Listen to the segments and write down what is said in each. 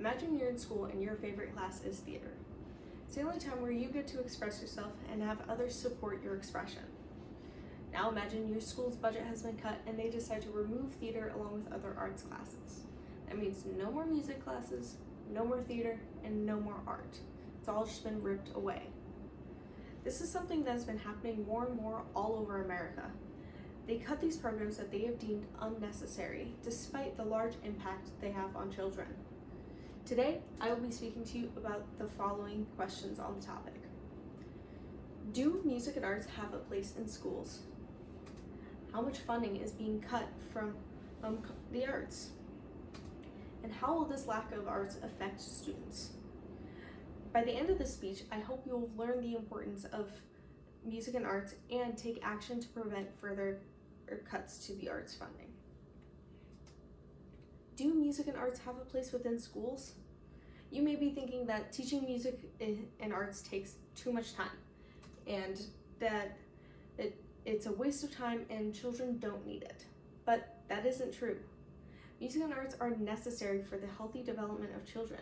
Imagine you're in school and your favorite class is theater. It's the only time where you get to express yourself and have others support your expression. Now imagine your school's budget has been cut and they decide to remove theater along with other arts classes. That means no more music classes, no more theater, and no more art. It's all just been ripped away. This is something that has been happening more and more all over America. They cut these programs that they have deemed unnecessary, despite the large impact they have on children. Today, I will be speaking to you about the following questions on the topic. Do music and arts have a place in schools? How much funding is being cut from the arts? And how will this lack of arts affect students? By the end of this speech, I hope you will learn the importance of music and arts and take action to prevent further cuts to the arts funding. Do music and arts have a place within schools? You may be thinking that teaching music and arts takes too much time and that it's a waste of time and children don't need it. But that isn't true. Music and arts are necessary for the healthy development of children.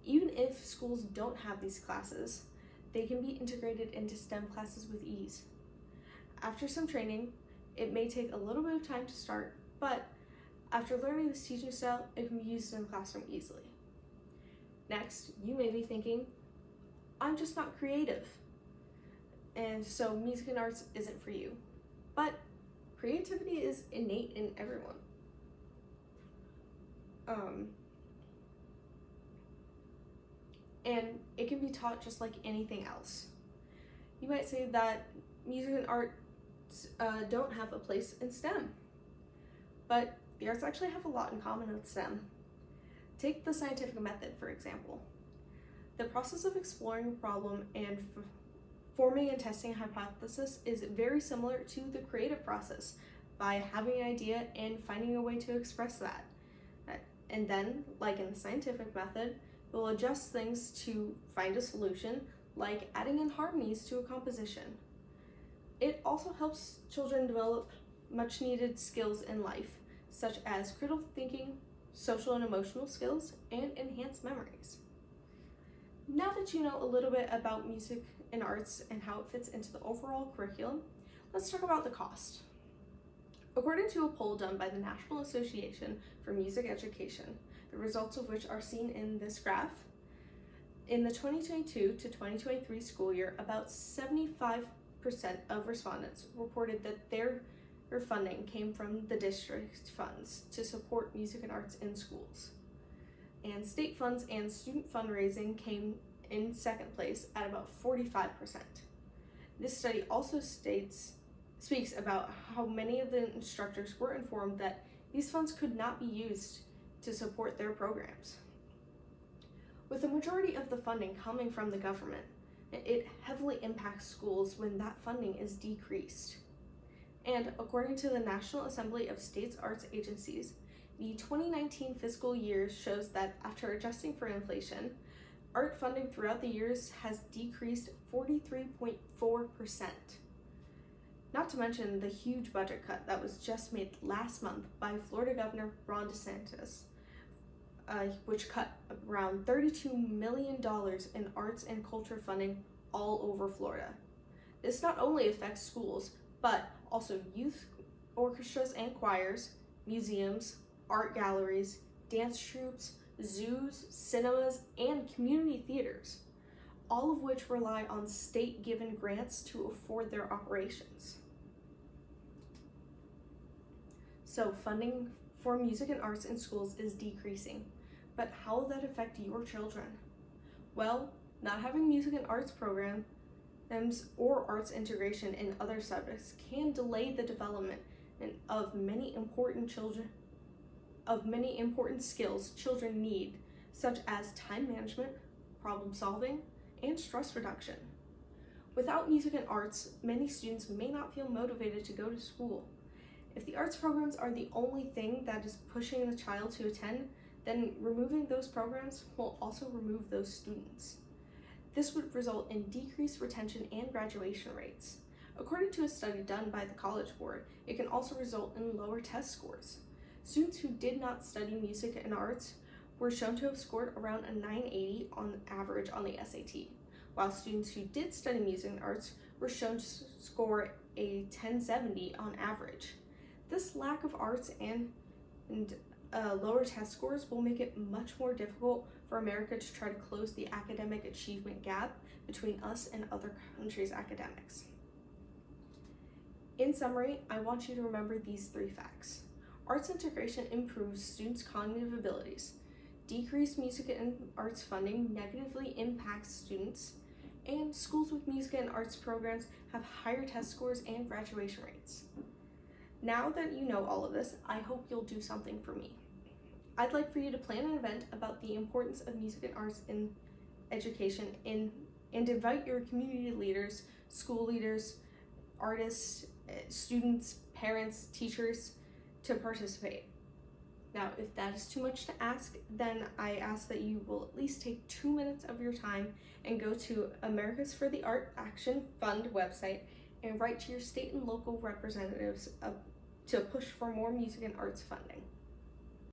Even if schools don't have these classes, they can be integrated into STEM classes with ease. After some training, it may take a little bit of time to start, but after learning this teaching style, it can be used in the classroom easily. Next, you may be thinking, I'm just not creative, and so music and arts isn't for you. But creativity is innate in everyone. And it can be taught just like anything else. You might say that music and arts don't have a place in STEM, but the arts actually have a lot in common with STEM. Take the scientific method, for example. The process of exploring a problem and forming and testing a hypothesis is very similar to the creative process by having an idea and finding a way to express that. And then, like in the scientific method, we'll adjust things to find a solution, like adding in harmonies to a composition. It also helps children develop much needed skills in life, such as critical thinking, social and emotional skills, and enhanced memories. Now that you know a little bit about music and arts and how it fits into the overall curriculum, let's talk about the cost. According to a poll done by the National Association for Music Education, the results of which are seen in this graph, in the 2022 to 2023 school year, about 75% of respondents reported that their funding came from the district funds to support music and arts in schools. And state funds and student fundraising came in second place at about 45%. This study also speaks about how many of the instructors were informed that these funds could not be used to support their programs. With the majority of the funding coming from the government, it heavily impacts schools when that funding is decreased. And according to the National Assembly of States Arts Agencies, the 2019 fiscal year shows that after adjusting for inflation, art funding throughout the years has decreased 43.4%. Not to mention the huge budget cut that was just made last month by Florida Governor Ron DeSantis, which cut around $32 million in arts and culture funding all over Florida. This not only affects schools, but also youth orchestras and choirs, museums, art galleries, dance troupes, zoos, cinemas, and community theaters, all of which rely on state-given grants to afford their operations. So funding for music and arts in schools is decreasing, but how will that affect your children? Well, not having music and arts programs or arts integration in other subjects can delay the development of many important skills children need, such as time management, problem solving, and stress reduction. Without music and arts, many students may not feel motivated to go to school. If the arts programs are the only thing that is pushing the child to attend, then removing those programs will also remove those students. This would result in decreased retention and graduation rates. According to a study done by the College Board, it can also result in lower test scores. Students who did not study music and arts were shown to have scored around a 980 on average on the SAT, while students who did study music and arts were shown to score a 1070 on average. This lack of arts and lower test scores will make it much more difficult for America to try to close the academic achievement gap between us and other countries' academics. In summary, I want you to remember these 3 facts. Arts integration improves students' cognitive abilities. Decreased music and arts funding negatively impacts students, and schools with music and arts programs have higher test scores and graduation rates. Now that you know all of this, I hope you'll do something for me. I'd like for you to plan an event about the importance of music and arts in education and invite your community leaders, school leaders, artists, students, parents, teachers to participate. Now, if that is too much to ask, then I ask that you will at least take 2 minutes of your time and go to America's for the Art Action Fund website and write to your state and local representatives to push for more music and arts funding.